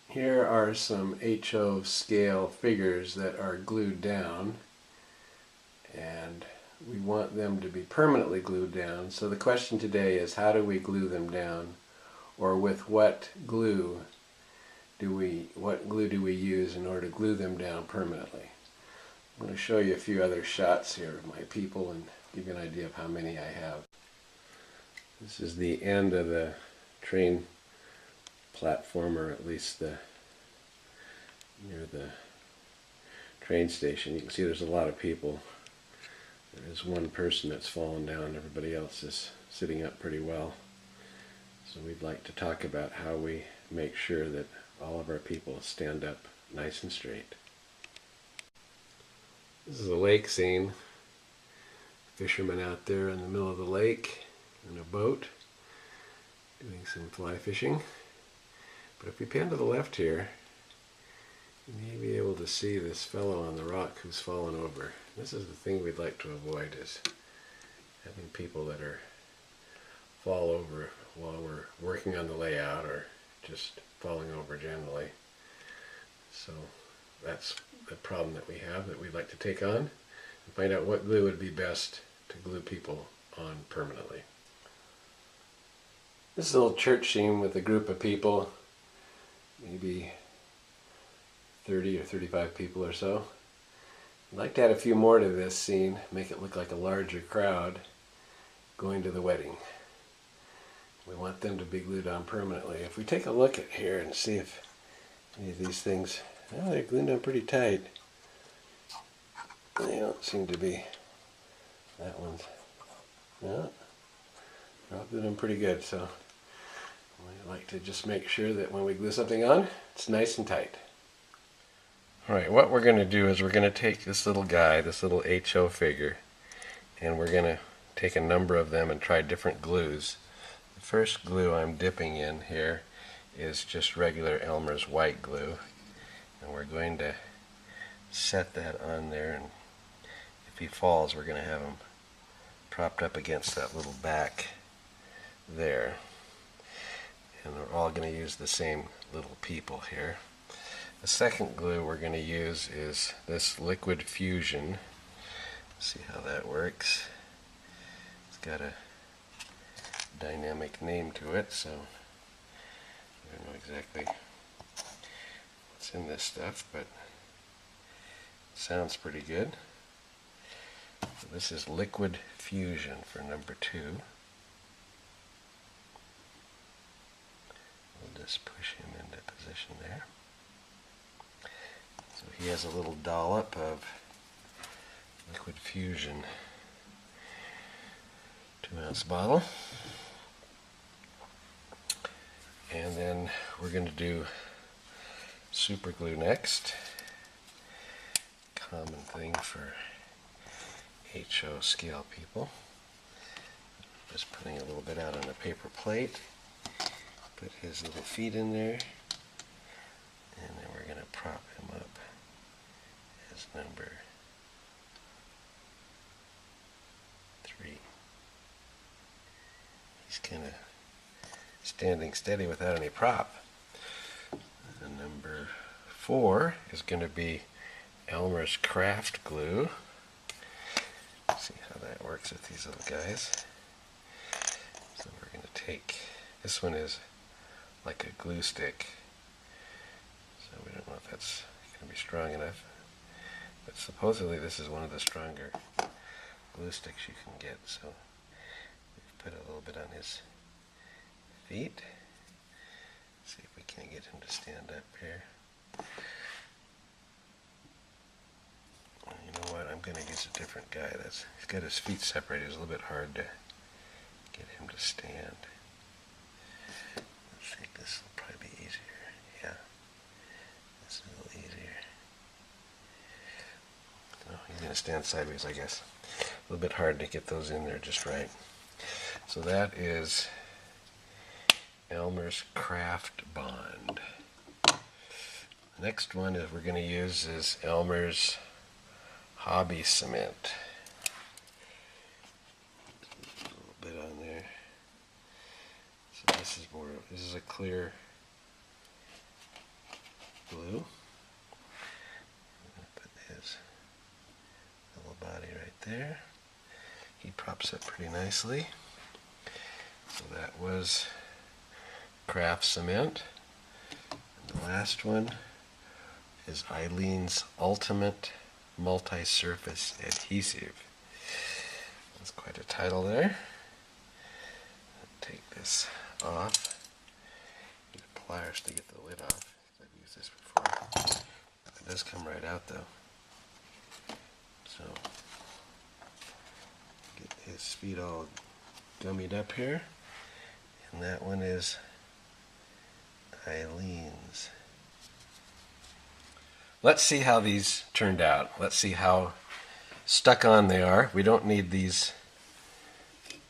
Here are some HO scale figures that are glued down, and we want them to be permanently glued down. So the question today is, how do we glue them down, or with what glue do we use in order to glue them down permanently? I'm going to show you a few other shots here of my people and give you an idea of how many I have. This is the end of the train platform, or at least near the train station. You can see there's a lot of people. There is one person that's fallen down. Everybody else is sitting up pretty well. So we'd like to talk about how we make sure that all of our people stand up nice and straight. This is a lake scene. Fishermen out there in the middle of the lake in a boat doing some fly fishing. But if we pan to the left here, you may be able to see this fellow on the rock who's fallen over. This is the thing we'd like to avoid, is having people that fall over while we're working on the layout, or just falling over generally. So that's the problem that we have, that we'd like to take on and find out what glue would be best to glue people on permanently. This is a little church scene with a group of people, maybe 30 or 35 people or so. I'd like to add a few more to this scene, make it look like a larger crowd going to the wedding. We want them to be glued on permanently. If we take a look at here and see if any of these things, well, they're glued on pretty tight. They don't seem to be. That one's, no, they're all glued on pretty good. So we like to just make sure that when we glue something on, it's nice and tight. Alright, what we're going to do is we're going to take this little guy, this little HO figure, and we're going to take a number of them and try different glues. The first glue I'm dipping in here is just regular Elmer's white glue, and we're going to set that on there, and if he falls we're going to have him propped up against that little back there. And we're all going to use the same little people here. The second glue we're going to use is this liquid fusion. See how that works. It's got a dynamic name to it, so I don't know exactly what's in this stuff, but it sounds pretty good. So this is liquid fusion for number 2. We'll just push him into position there. So he has a little dollop of liquid fusion, 2-ounce bottle. And then we're going to do super glue next. Common thing for HO scale people. Just putting a little bit out on a paper plate. Put his little feet in there. And then we're going to prop him up as number 3. He's kind of standing steady without any prop. And number 4 is going to be Elmer's craft glue. See how that works with these little guys. So we're going to take, this one is like a glue stick, so we don't know if that's going to be strong enough, but supposedly this is one of the stronger glue sticks you can get. So we've put a little bit on his feet. See if we can't get him to stand up here. You know what, I'm going to use a different guy. He's got his feet separated. It's a little bit hard to get him to stand. Let's think this will probably be easier. Yeah, this is a little easier. So he's going to stand sideways, I guess. A little bit hard to get those in there just right. So that is Elmer's Craft Bond. The next one that we're going to use is Elmer's Hobby Cement. A little bit on there. So this is a clear glue. Put his little body right there. He props up pretty nicely. So that was craft cement. And the last one is Eileen's Ultimate Multi-Surface Adhesive. That's quite a title there. Take this off. Use pliers to get the lid off. I've used this before. It does come right out though. So get his feet all gummied up here. And that one is Eileen's. Let's see how these turned out. Let's see how stuck on they are. We don't need these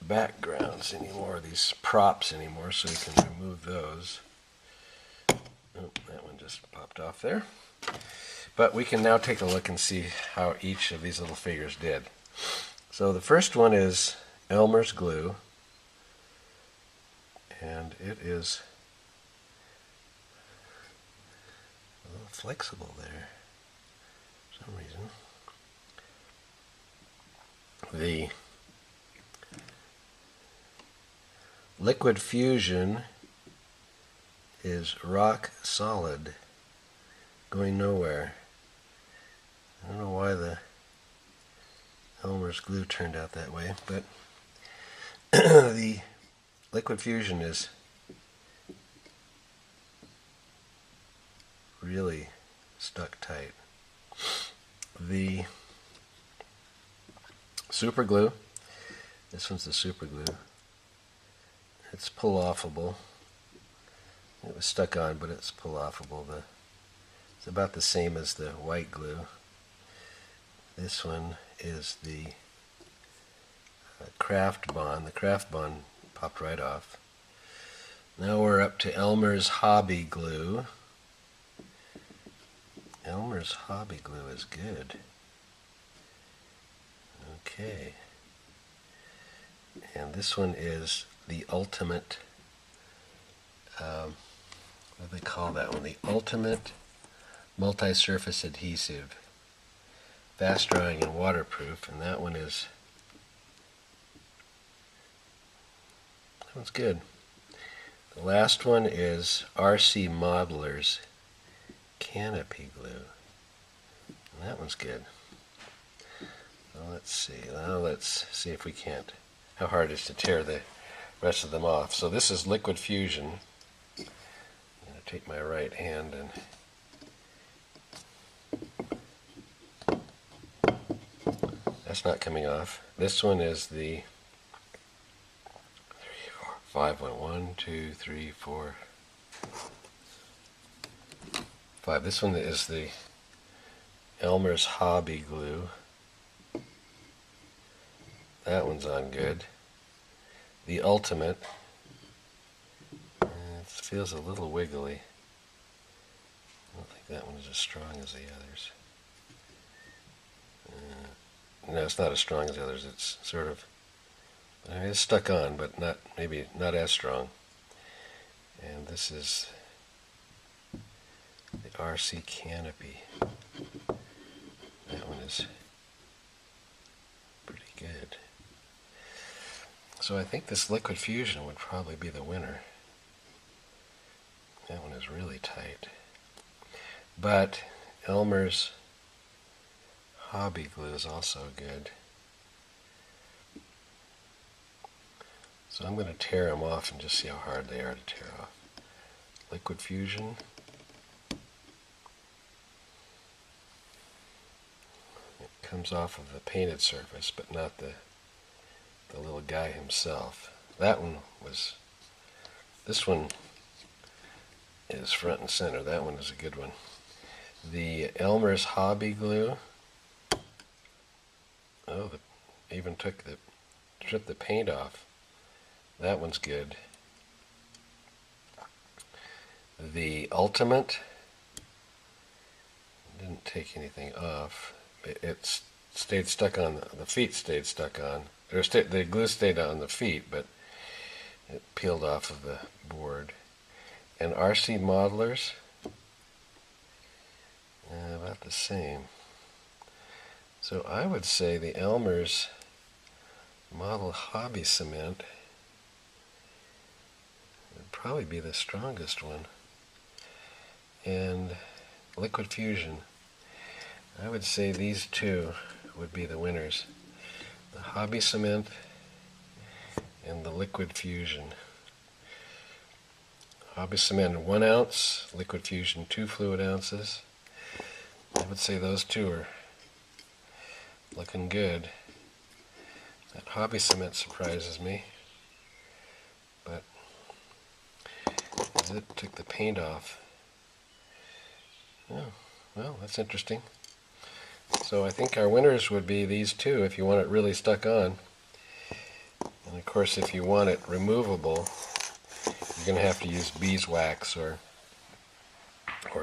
backgrounds anymore, these props anymore, so we can remove those. Oh, that one just popped off there. But we can now take a look and see how each of these little figures did. So the first one is Elmer's glue, and it is a little flexible there for some reason. The Liquid Fusion is rock solid, going nowhere. I don't know why the Elmer's glue turned out that way, but the Liquid Fusion is really stuck tight. The super glue, this one's the super glue. It's pull-offable. It was stuck on, but it's pull-offable. It's about the same as the white glue. This one is the Craft Bond. The Craft Bond popped right off. Now we're up to Elmer's Hobby Glue. Elmer's Hobby Glue is good. Okay. And this one is the Ultimate, what do they call that one? The Ultimate Multi-Surface Adhesive. Fast drying and waterproof, and that one's good. The last one is RC Modeler's Canopy Glue, and that one's good. Well, let's see. Now let's see if we can't, how hard it is to tear the rest of them off. So this is Liquid Fusion. I'm going to take my right hand and that's not coming off. This one is the 1, 2, 3, 4, 5. This one is the Elmer's Hobby Glue. That one's on good. The Ultimate, it feels a little wiggly. I don't think that one is as strong as the others. No, it's not as strong as the others. It's sort of, it's stuck on, but maybe not as strong. And this is the RC Canopy. That one is pretty good. So I think this Liquid Fusion would probably be the winner. That one is really tight. But Elmer's Hobby Glue is also good. So I'm going to tear them off and just see how hard they are to tear off. Liquid Fusion. It comes off of the painted surface, but not the little guy himself. That one was, this one is front and center. That one is a good one. The Elmer's Hobby Glue, oh, even stripped the paint off. That one's good. The Ultimate didn't take anything off. It stayed stuck on, the feet stayed stuck on. The glue stayed on the feet, but it peeled off of the board. And RC Modelers, the same. So I would say the Elmer's Model Hobby Cement would probably be the strongest one. And Liquid Fusion, I would say these two would be the winners. The Hobby Cement and the Liquid Fusion. Hobby Cement 1 ounce, Liquid Fusion 2 fluid ounces. I would say those two are looking good. That Hobby Cement surprises me, but as it took the paint off. Oh, well, that's interesting. So I think our winners would be these two if you want it really stuck on. And of course, if you want it removable, you're going to have to use beeswax or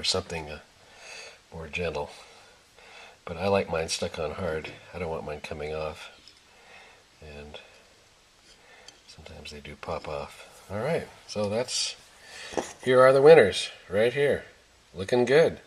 something more gentle. But I like mine stuck on hard. I don't want mine coming off. And sometimes they do pop off. All right, so here are the winners right here. Looking good.